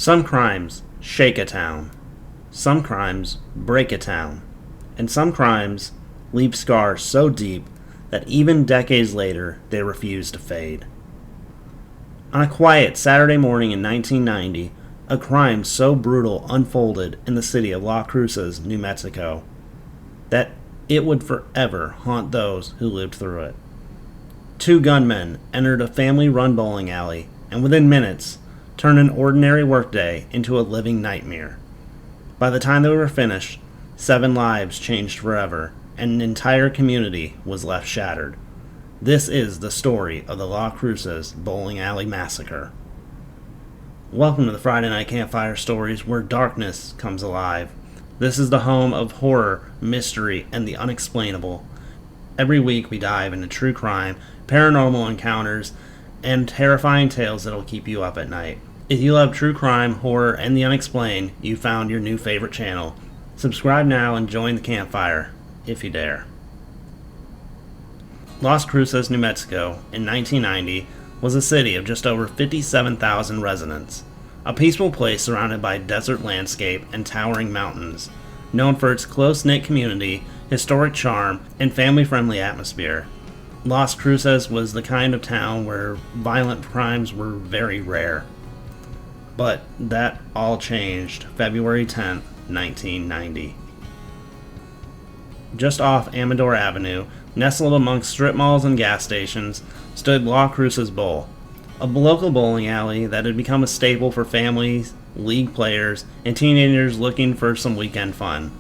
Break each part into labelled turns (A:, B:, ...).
A: Some crimes shake a town, some crimes break a town, and some crimes leave scars so deep that even decades later they refuse to fade. On a quiet Saturday morning in 1990, a crime so brutal unfolded in the city of Las Cruces, New Mexico, that it would forever haunt those who lived through it. Two gunmen entered a family-run bowling alley and within minutes turned an ordinary workday into a living nightmare. By the time they were finished, 7 lives changed forever, and an entire community was left shattered. This is the story of the Las Cruces Bowling Alley Massacre. Welcome to the Friday Night Campfire Stories, where darkness comes alive. This is the home of horror, mystery, and the unexplainable. Every week we dive into true crime, paranormal encounters, and terrifying tales that'll keep you up at night. If you love true crime, horror, and the unexplained, you found your new favorite channel. Subscribe now and join the campfire, if you dare. Las Cruces, New Mexico, in 1990, was a city of just over 57,000 residents. A peaceful place surrounded by desert landscape and towering mountains, known for its close-knit community, historic charm, and family-friendly atmosphere. Las Cruces was the kind of town where violent crimes were very rare. But that all changed February 10th, 1990. Just off Amador Avenue, nestled amongst strip malls and gas stations, stood Las Cruces Bowl, a local bowling alley that had become a staple for families, league players, and teenagers looking for some weekend fun.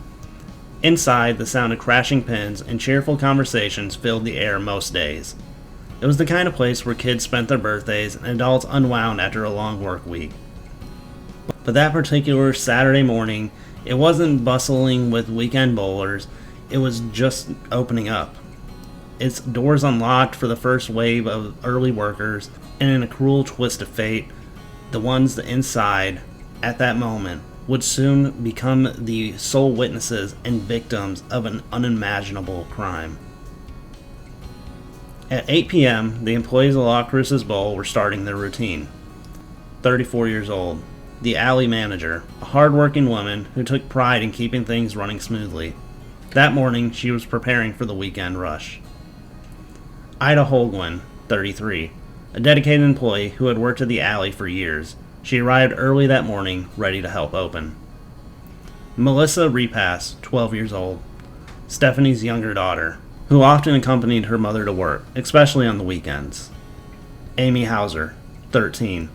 A: Inside, the sound of crashing pins and cheerful conversations filled the air most days. It was the kind of place where kids spent their birthdays and adults unwound after a long work week. But that particular Saturday morning, it wasn't bustling with weekend bowlers, it was just opening up. Its doors unlocked for the first wave of early workers, and in a cruel twist of fate, the ones inside, at that moment, would soon become the sole witnesses and victims of an unimaginable crime. At 8 p.m., the employees of Las Cruces Bowl were starting their routine. 34 years old, the alley manager, a hard-working woman who took pride in keeping things running smoothly. That morning, she was preparing for the weekend rush. Ida Holguin, 33, a dedicated employee who had worked at the alley for years. She arrived early that morning, ready to help open. Melissa Repass, 12 years old, Stephanie's younger daughter, who often accompanied her mother to work, especially on the weekends. Amy Hauser, 13,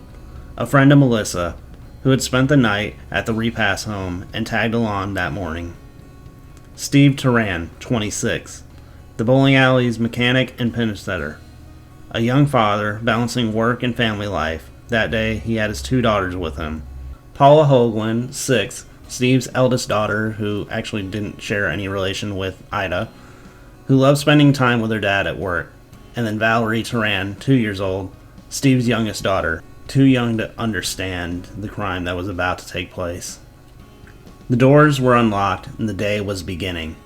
A: a friend of Melissa, who had spent the night at the Repass home and tagged along that morning. Steve Turan, 26, the bowling alley's mechanic and pin setter, a young father balancing work and family life. That day, he had his 2 daughters with him. Paula Holguin, 6, Steve's eldest daughter, who actually didn't share any relation with Ida, who loved spending time with her dad at work. And then Valerie Turan, 2 years old, Steve's youngest daughter, too young to understand the crime that was about to take place. The doors were unlocked and the day was beginning.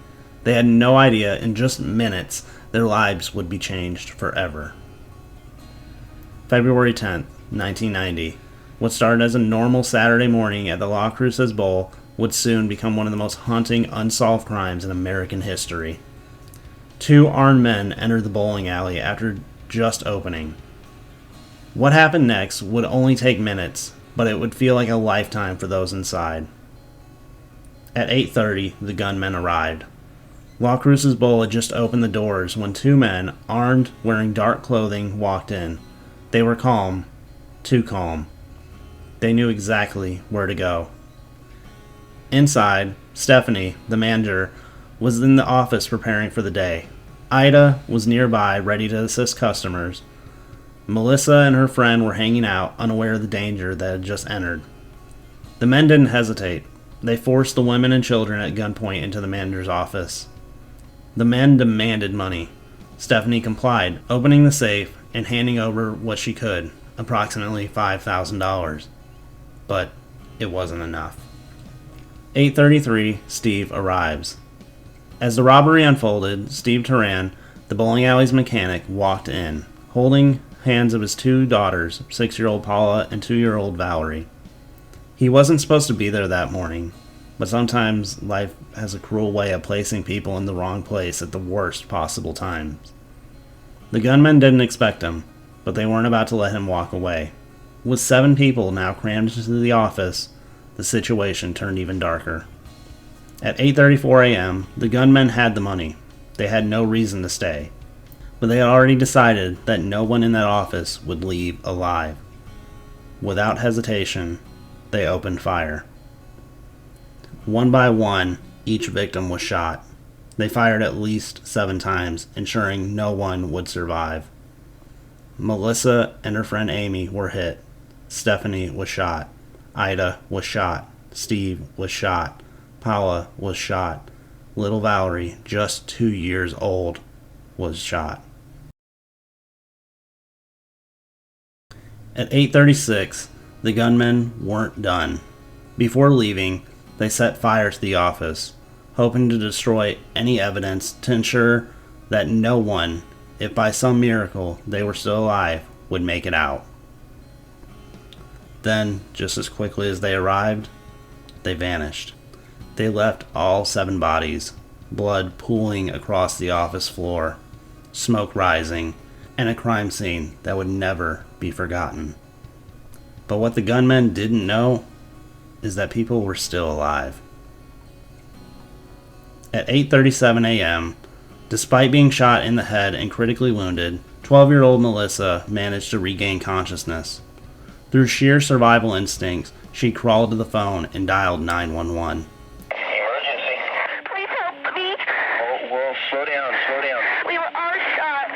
A: They had no idea in just minutes their lives would be changed forever. February 10th, 1990. What started as a normal Saturday morning at the Las Cruces Bowl would soon become one of the most haunting unsolved crimes in American history. 2 armed men entered the bowling alley after just opening. What happened next would only take minutes, but it would feel like a lifetime for those inside. At 8:30, the gunmen arrived. Las Cruces Bowl had just opened the doors when 2 men, armed, wearing dark clothing, walked in. They were calm. Too calm. They knew exactly where to go. Inside, Stephanie, the manager, was in the office preparing for the day. Ida was nearby, ready to assist customers. Melissa and her friend were hanging out, unaware of the danger that had just entered. The men didn't hesitate. They forced the women and children at gunpoint into the manager's office. The men demanded money. Stephanie complied, opening the safe and handing over what she could, approximately $5,000. But it wasn't enough. 8:33, Steve arrives. As the robbery unfolded, Steve Turan, the bowling alley's mechanic, walked in, holding hands of his 2 daughters, 6-year-old Paula and 2-year-old Valerie. He wasn't supposed to be there that morning, but sometimes life has a cruel way of placing people in the wrong place at the worst possible times. The gunmen didn't expect him, but they weren't about to let him walk away. With 7 people now crammed into the office, the situation turned even darker. At 8:34 a.m., the gunmen had the money. They had no reason to stay, but they had already decided that no one in that office would leave alive. Without hesitation, they opened fire. One by one, each victim was shot. They fired at least 7 times, ensuring no one would survive. Melissa and her friend Amy were hit. Stephanie was shot. Ida was shot. Steve was shot. Paula was shot. Little Valerie, just 2 years old, was shot. At 8:36, the gunmen weren't done. Before leaving, they set fire to the office, hoping to destroy any evidence to ensure that no one, if by some miracle they were still alive, would make it out. Then, just as quickly as they arrived, they vanished. They left all 7 bodies, blood pooling across the office floor, smoke rising, and a crime scene that would never be forgotten. But what the gunmen didn't know is that people were still alive. At 8:37 a.m., despite being shot in the head and critically wounded, 12-year-old Melissa managed to regain consciousness. Through sheer survival instincts, she crawled to the phone and dialed 911.
B: Emergency.
C: Please help me.
B: Oh, whoa, slow down, slow down.
C: We were all shot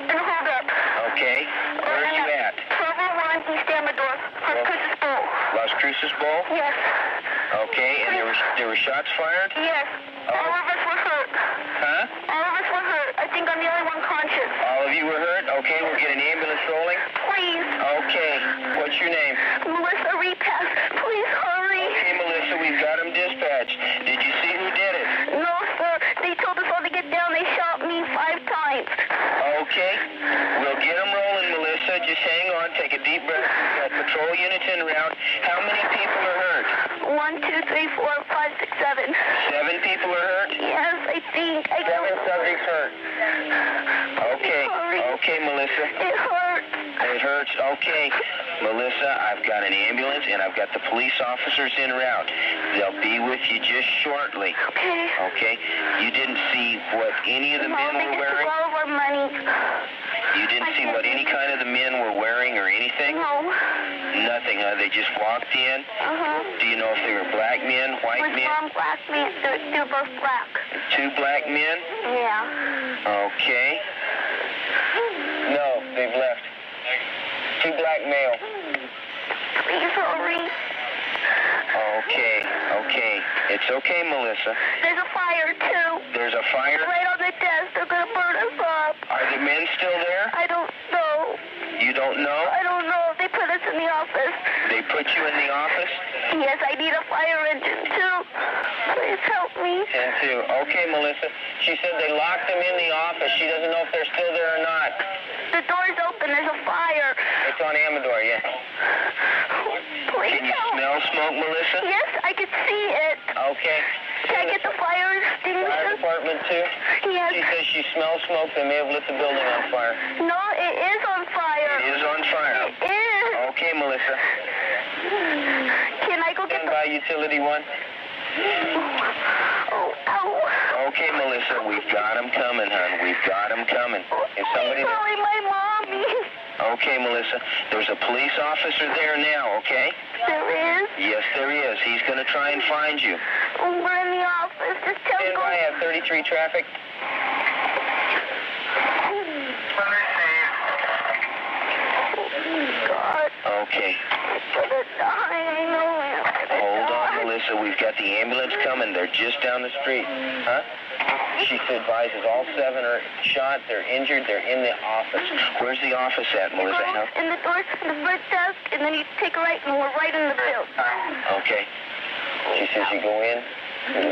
C: and hold up.
B: Okay, where are you at?
C: 1201 East Amador, Las Cruces Bowl.
B: Las Cruces Bowl?
C: Yes.
B: Okay, and there were shots fired?
C: Yes. All of us were hurt.
B: Huh?
C: All of us were hurt. I think I'm the only one conscious.
B: All of you were hurt? Okay, we'll get an ambulance rolling.
C: Please.
B: Okay, what's your name?
C: Melissa Repass. Please hurry.
B: Okay, Melissa, we've got them dispatched. Did you see who did it?
C: No, sir. They told us all to get down. They shot me 5 times.
B: Okay, we'll get them rolling, Melissa. Just hang on, take a deep breath. We've got patrol units en route. How many people are hurt?
C: 1, 2, 3, 4, 5, 6, 7.
B: 7 people are hurt?
C: Yes, I think.
B: 7 subjects hurt. Okay,
C: Sorry.
B: okay, Melissa.
C: It hurts.
B: It hurts. Okay, Melissa, I've got an ambulance and I've got the police officers en route. They'll be with you just shortly.
C: Okay.
B: Okay? You didn't see what any of the men
C: They
B: were
C: just took
B: wearing?
C: all of our money.
B: You didn't see what any kind of the men were wearing or anything?
C: No.
B: Nothing, huh? They just walked in?
C: Uh-huh.
B: Do you know if they were black men, white
C: With
B: men?
C: mom, black man. They're both black.
B: 2 black men?
C: Yeah.
B: Okay. No, they've left. 2 black male.
C: Please hurry.
B: Okay, okay. It's okay, Melissa.
C: There's a fire, too.
B: There's a fire?
C: Right on the desk. They're going to burn us up.
B: Are the men still there?
C: I don't know.
B: You don't know?
C: I don't know. They put us in the office.
B: They put you in the office?
C: Yes, I need a fire engine, too. Please help me.
B: 10-2. Okay, Melissa. She said they locked them in the office. She doesn't know if they're still there or not.
C: The door's open. There's a fire.
B: It's on Amador, yeah.
C: Please
B: Can you
C: help.
B: smell smoke, Melissa?
C: Yes, I can see it.
B: Okay.
C: Can I get the fire
B: Fire
C: extinguisher?
B: department, too?
C: Yes.
B: She says she smells smoke. They may have lit the building on fire.
C: No, it is on fire.
B: It is on fire.
C: It is.
B: Okay, Melissa.
C: Can I go get
B: Stand
C: the...
B: by utility 1.
C: Oh, ow.
B: Okay, Melissa, we've got them coming, hon. We've got them coming. If somebody...
C: Please hurry, my mommy.
B: Okay, Melissa, there's a police officer there now, okay?
C: There is?
B: Yes, there is. He's going to try and find you.
C: Oh, we're in the office. Just tell
B: Stand
C: me.
B: by at 33 traffic.
C: God,
B: Okay.
C: for the dying, I know it.
B: Hold on, Melissa. We've got the ambulance coming. They're just down the street. Huh? She advises all 7 are shot. They're injured. They're in the office. Where's the office at, Melissa?
C: You go in the door to the front desk, and then you take a right, and we're right in the building.
B: Okay. She says you go in.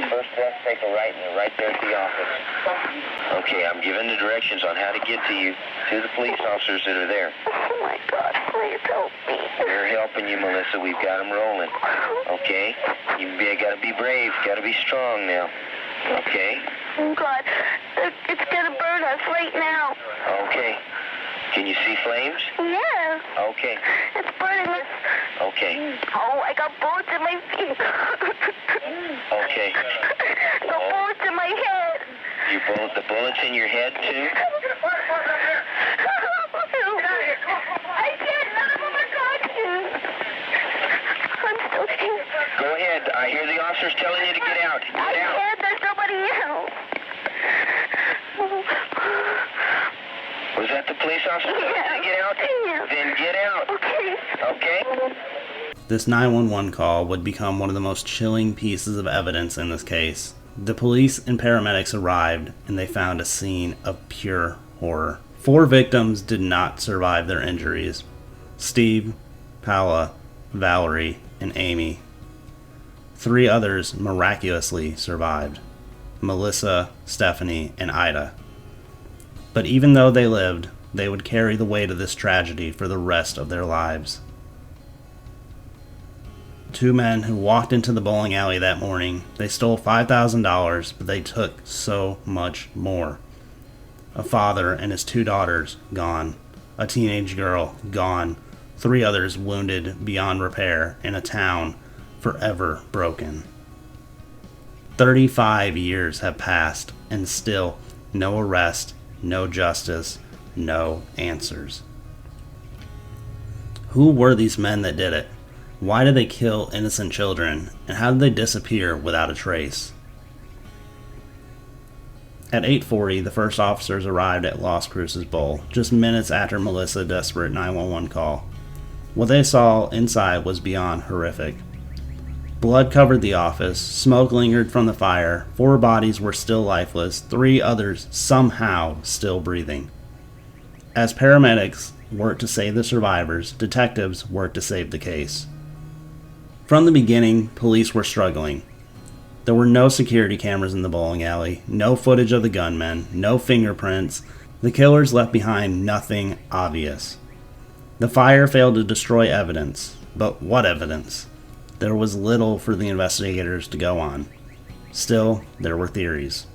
B: First left, take a right, and they're right there at the office. Okay, I'm giving the directions on how to get to you, to the police officers that are there.
C: Oh my God, please help me.
B: We're helping you, Melissa. We've got them rolling. Okay? Gotta be brave. Gotta be strong now. Okay?
C: Oh God, it's gonna burn us right now.
B: Okay. Can you see flames?
C: Yeah.
B: Okay.
C: It's burning us.
B: Okay.
C: Oh, I got bullets in my feet.
B: Okay.
C: The bullets in my head.
B: The bullets in your head, too?
C: I can't. None of them are talking. I'm still here.
B: Go ahead. I hear the officers telling you to get out. Get
C: I
B: out.
C: can't. There's nobody else.
B: Was that the police officer telling you to get out?
C: Yeah.
B: Then get out.
C: Okay.
B: Okay?
A: This 911 call would become one of the most chilling pieces of evidence in this case. The police and paramedics arrived, and they found a scene of pure horror. 4 victims did not survive their injuries: Steve, Paula, Valerie, and Amy. 3 others miraculously survived: Melissa, Stephanie, and Ida. But even though they lived, they would carry the weight of this tragedy for the rest of their lives. 2 men who walked into the bowling alley that morning. They stole $5,000, but they took so much more. A father and his 2 daughters gone. A teenage girl gone. 3 others wounded beyond repair in a town forever broken. 35 years have passed, and still no arrest, no justice, no answers. Who were these men that did it? Why did they kill innocent children, and how did they disappear without a trace? At 8:40, the first officers arrived at Las Cruces Bowl, just minutes after Melissa's desperate 911 call. What they saw inside was beyond horrific. Blood covered the office, smoke lingered from the fire, 4 bodies were still lifeless, 3 others somehow still breathing. As paramedics worked to save the survivors, detectives worked to save the case. From the beginning, police were struggling. There were no security cameras in the bowling alley, no footage of the gunmen, no fingerprints. The killers left behind nothing obvious. The fire failed to destroy evidence, but what evidence? There was little for the investigators to go on. Still, there were theories.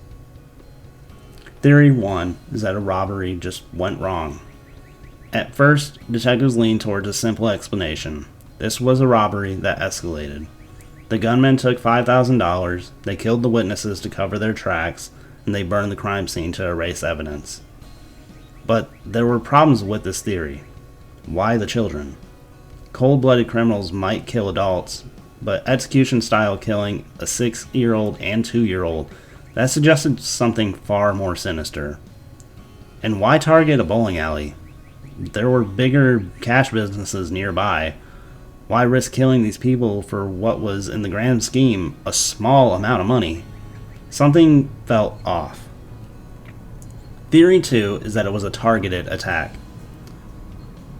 A: Theory 1 is that a robbery just went wrong. At first, detectives leaned towards a simple explanation. This was a robbery that escalated. The gunmen took $5,000, they killed the witnesses to cover their tracks, and they burned the crime scene to erase evidence. But there were problems with this theory. Why the children? Cold-blooded criminals might kill adults, but execution-style killing a 6-year-old and 2-year-old, that suggested something far more sinister. And why target a bowling alley? There were bigger cash businesses nearby. Why risk killing these people for what was, in the grand scheme, a small amount of money? Something felt off. Theory 2 is that it was a targeted attack.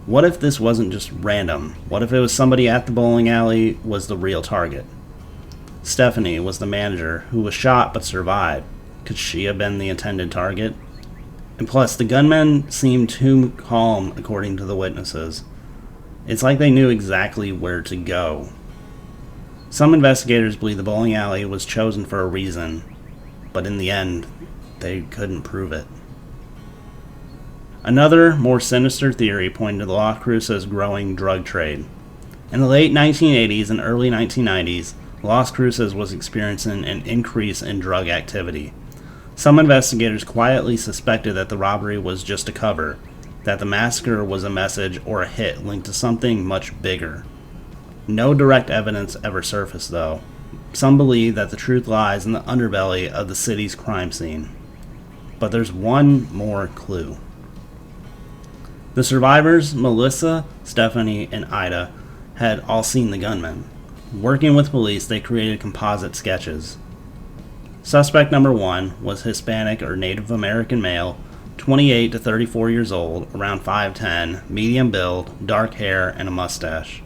A: What if this wasn't just random? What if it was somebody at the bowling alley was the real target? Stephanie was the manager who was shot but survived. Could she have been the intended target? And plus, the gunmen seemed too calm according to the witnesses. It's like they knew exactly where to go. Some investigators believe the bowling alley was chosen for a reason, but in the end, they couldn't prove it. Another, more sinister theory pointed to the Las Cruces' growing drug trade. In the late 1980s and early 1990s, Las Cruces was experiencing an increase in drug activity. Some investigators quietly suspected that the robbery was just a cover, that the massacre was a message or a hit linked to something much bigger. No direct evidence ever surfaced, though. Some believe that the truth lies in the underbelly of the city's crime scene. But there's one more clue. The survivors, Melissa, Stephanie, and Ida, had all seen the gunmen. Working with police, they created composite sketches. Suspect number 1 was Hispanic or Native American male, 28 to 34 years old, around 5'10", medium build, dark hair, and a mustache.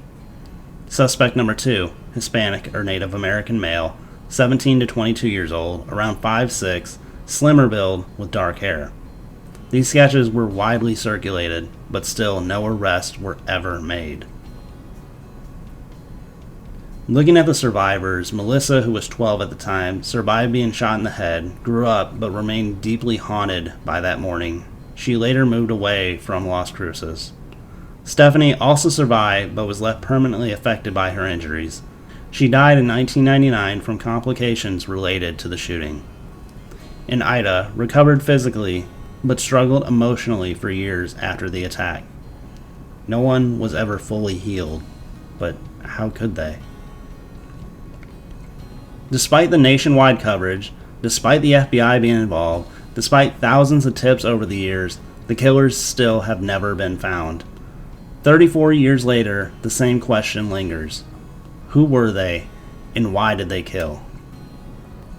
A: Suspect number 2, Hispanic or Native American male, 17 to 22 years old, around 5'6", slimmer build with dark hair. These sketches were widely circulated, but still no arrests were ever made. Looking at the survivors, Melissa, who was 12 at the time, survived being shot in the head, grew up, but remained deeply haunted by that morning. She later moved away from Las Cruces. Stephanie also survived, but was left permanently affected by her injuries. She died in 1999 from complications related to the shooting. And Ida recovered physically, but struggled emotionally for years after the attack. No one was ever fully healed, but how could they? Despite the nationwide coverage, despite the FBI being involved, despite thousands of tips over the years, the killers still have never been found. 34 years later, the same question lingers. Who were they, and why did they kill?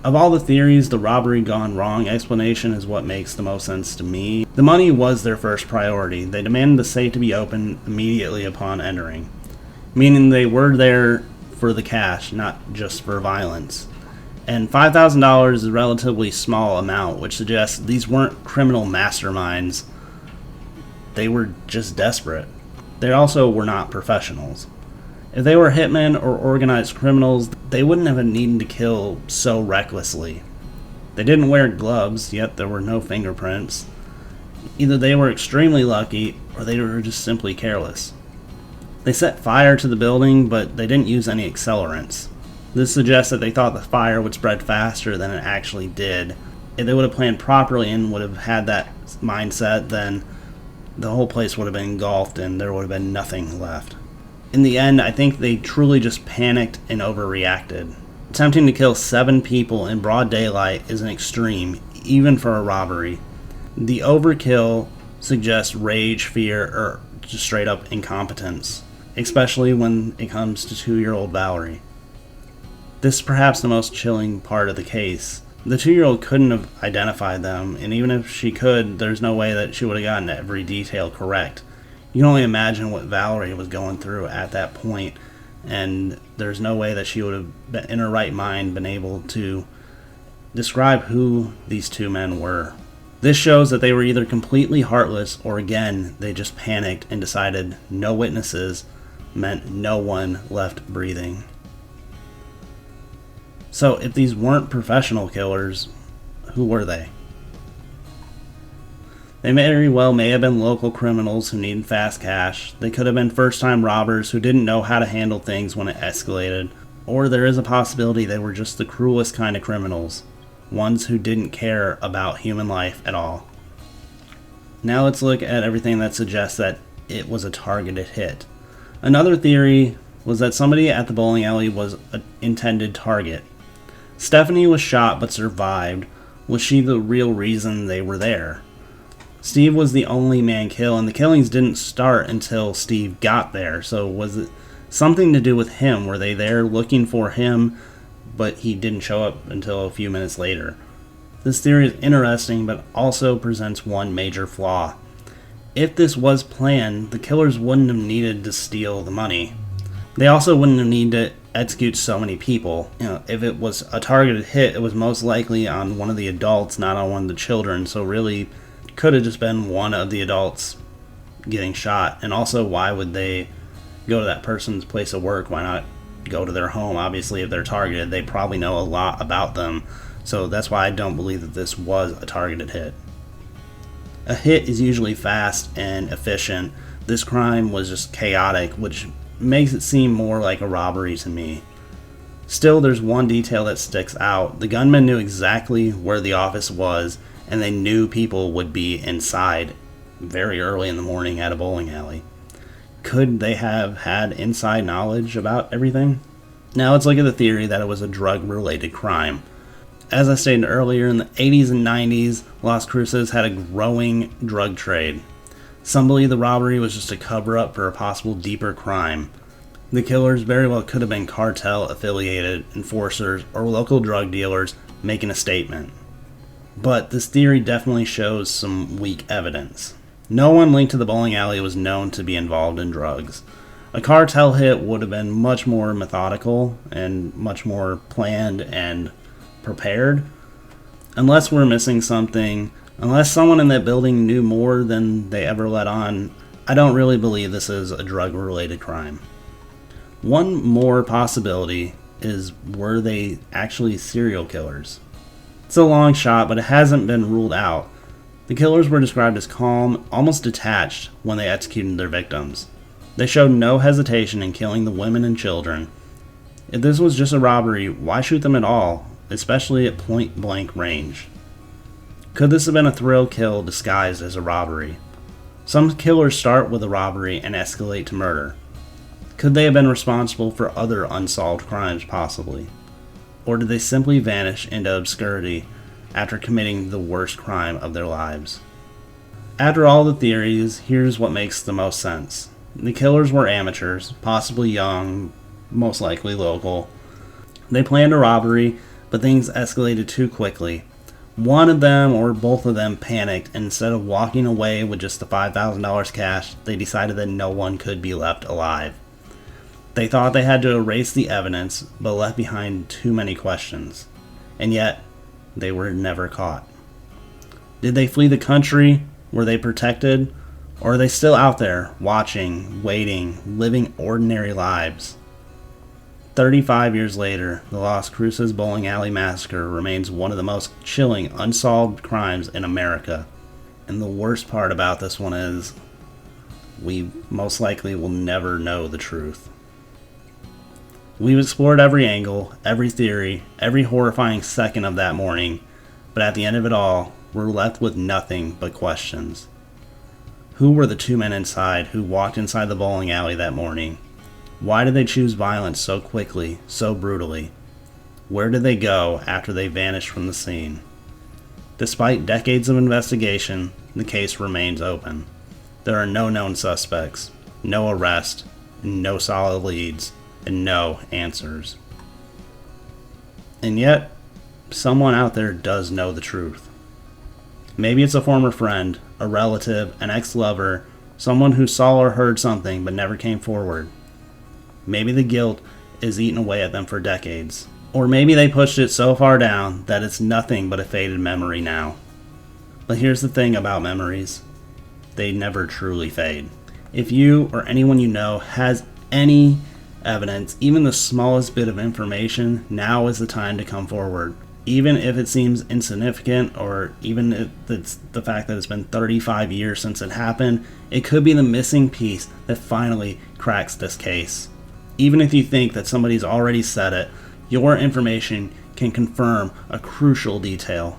A: Of all the theories, the robbery gone wrong explanation is what makes the most sense to me. The money was their first priority. They demanded the safe to be opened immediately upon entering, meaning they were there for the cash, not just for violence. And $5,000 is a relatively small amount, which suggests these weren't criminal masterminds. They were just desperate. They also were not professionals. If they were hitmen or organized criminals, they wouldn't have needed to kill so recklessly. They didn't wear gloves, yet there were no fingerprints. Either they were extremely lucky, or they were just simply careless. They set fire to the building, but they didn't use any accelerants. This suggests that they thought the fire would spread faster than it actually did. If they would have planned properly and would have had that mindset, then the whole place would have been engulfed and there would have been nothing left. In the end, I think they truly just panicked and overreacted. Attempting to kill 7 people in broad daylight is an extreme, even for a robbery. The overkill suggests rage, fear, or just straight up incompetence, especially when it comes to 2-year-old Valerie. This is perhaps the most chilling part of the case. The 2-year-old couldn't have identified them, and even if she could, there's no way that she would have gotten every detail correct. You can only imagine what Valerie was going through at that point, and there's no way that she would have been in her right mind been able to describe who these 2 men were. This shows that they were either completely heartless or, again, they just panicked and decided no witnesses meant no one left breathing. So if these weren't professional killers, who were they? They very well may have been local criminals who needed fast cash. They could have been first-time robbers who didn't know how to handle things when it escalated. Or there is a possibility they were just the cruelest kind of criminals, ones who didn't care about human life at all. Now let's look at everything that suggests that it was a targeted hit. Another theory was that somebody at the bowling alley was an intended target. Stephanie was shot but survived. Was she the real reason they were there? Steve was the only man killed, and the killings didn't start until Steve got there, so was it something to do with him? Were they there looking for him, but he didn't show up until a few minutes later? This theory is interesting, but also presents one major flaw. If this was planned, the killers wouldn't have needed to steal the money. They also wouldn't have needed to execute so many people. If it was a targeted hit, it was most likely on one of the adults, not on one of the children, so really could have just been one of the adults getting shot. And also, why would they go to that person's place of work? Why not go to their home? Obviously, if they're targeted, they probably know a lot about them. So that's why I don't believe that this was a targeted hit. A hit is usually fast and efficient. This crime was just chaotic, which makes it seem more like a robbery to me. Still, there's one detail that sticks out. The gunman knew exactly where the office was, and they knew people would be inside very early in the morning at a bowling alley. Could they have had inside knowledge about everything? Now let's look at the theory that it was a drug-related crime. As I stated earlier, in the 80s and 90s, Las Cruces had a growing drug trade. Some believe the robbery was just a cover-up for a possible deeper crime. The killers very well could have been cartel-affiliated enforcers or local drug dealers making a statement. But this theory definitely shows some weak evidence. No one linked to the bowling alley was known to be involved in drugs. A cartel hit would have been much more methodical and much more planned and prepared. Unless we're missing something, unless someone in that building knew more than they ever let on, I don't really believe this is a drug-related crime. One more possibility is, were they actually serial killers? It's a long shot, but it hasn't been ruled out. The killers were described as calm, almost detached when they executed their victims. They showed no hesitation in killing the women and children. If this was just a robbery, why shoot them at all, especially at point-blank range? Could this have been a thrill kill disguised as a robbery? Some killers start with a robbery and escalate to murder. Could they have been responsible for other unsolved crimes, possibly? Or did they simply vanish into obscurity after committing the worst crime of their lives? After all the theories, here's what makes the most sense. The killers were amateurs, possibly young, most likely local. They planned a robbery, but things escalated too quickly. One of them or both of them panicked, and instead of walking away with just the $5,000 cash, they decided that no one could be left alive. They thought they had to erase the evidence, but left behind too many questions. And yet, they were never caught. Did they flee the country? Were they protected? Or are they still out there, watching, waiting, living ordinary lives? 35 years later, the Las Cruces bowling alley massacre remains one of the most chilling unsolved crimes in America. And the worst part about this one is, we most likely will never know the truth. We've explored every angle, every theory, every horrifying second of that morning, but at the end of it all, we're left with nothing but questions. Who were the two men inside who walked inside the bowling alley that morning? Why did they choose violence so quickly, so brutally? Where did they go after they vanished from the scene? Despite decades of investigation, the case remains open. There are no known suspects, no arrest, no solid leads, and no answers. And yet, someone out there does know the truth. Maybe it's a former friend, a relative, an ex-lover, someone who saw or heard something but never came forward. Maybe the guilt is eaten away at them for decades. Or maybe they pushed it so far down that it's nothing but a faded memory now. But here's the thing about memories. They never truly fade. If you or anyone you know has any evidence, even the smallest bit of information, now is the time to come forward. Even if it seems insignificant, or even if it's the fact that it's been 35 years since it happened, it could be the missing piece that finally cracks this case. Even if you think that somebody's already said it, your information can confirm a crucial detail.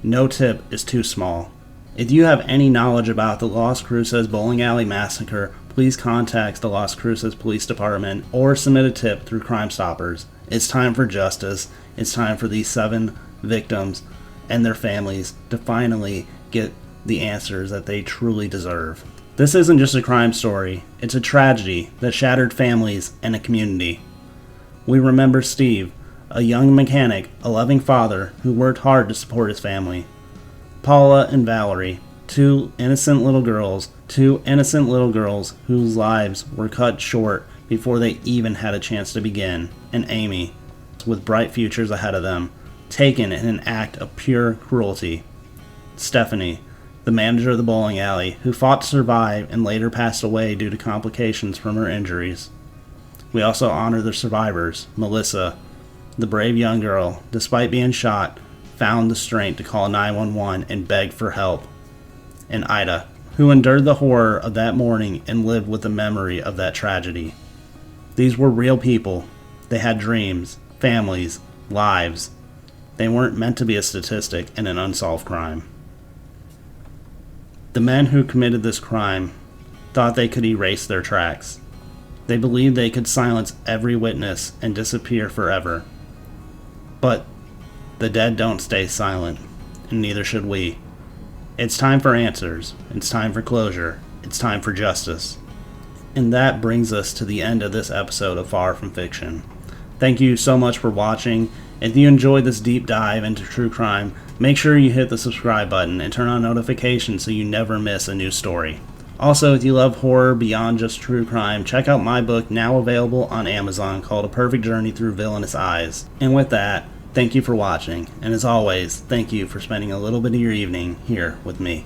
A: No tip is too small. If you have any knowledge about the Las Cruces bowling alley massacre, please contact the Las Cruces Police Department or submit a tip through Crime Stoppers. It's time for justice. It's time for these 7 victims and their families to finally get the answers that they truly deserve. This isn't just a crime story, it's a tragedy that shattered families and a community. We remember Steve, a young mechanic, a loving father who worked hard to support his family. Paula and Valerie, two innocent little girls whose lives were cut short before they even had a chance to begin. And Amy, with bright futures ahead of them, taken in an act of pure cruelty. Stephanie, the manager of the bowling alley, who fought to survive and later passed away due to complications from her injuries. We also honor the survivors. Melissa, the brave young girl, despite being shot, found the strength to call 911 and beg for help. And Ida, who endured the horror of that morning and lived with the memory of that tragedy. These were real people. They had dreams, families, lives. They weren't meant to be a statistic in an unsolved crime. The men who committed this crime thought they could erase their tracks. They believed they could silence every witness and disappear forever. But the dead don't stay silent, and neither should we. It's time for answers. It's time for closure. It's time for justice. And that brings us to the end of this episode of Far From Fiction. Thank you so much for watching. If you enjoyed this deep dive into true crime, make sure you hit the subscribe button and turn on notifications so you never miss a new story. Also, if you love horror beyond just true crime, check out my book, now available on Amazon, called A Perfect Journey Through Villainous Eyes. And with that, thank you for watching, and as always, thank you for spending a little bit of your evening here with me.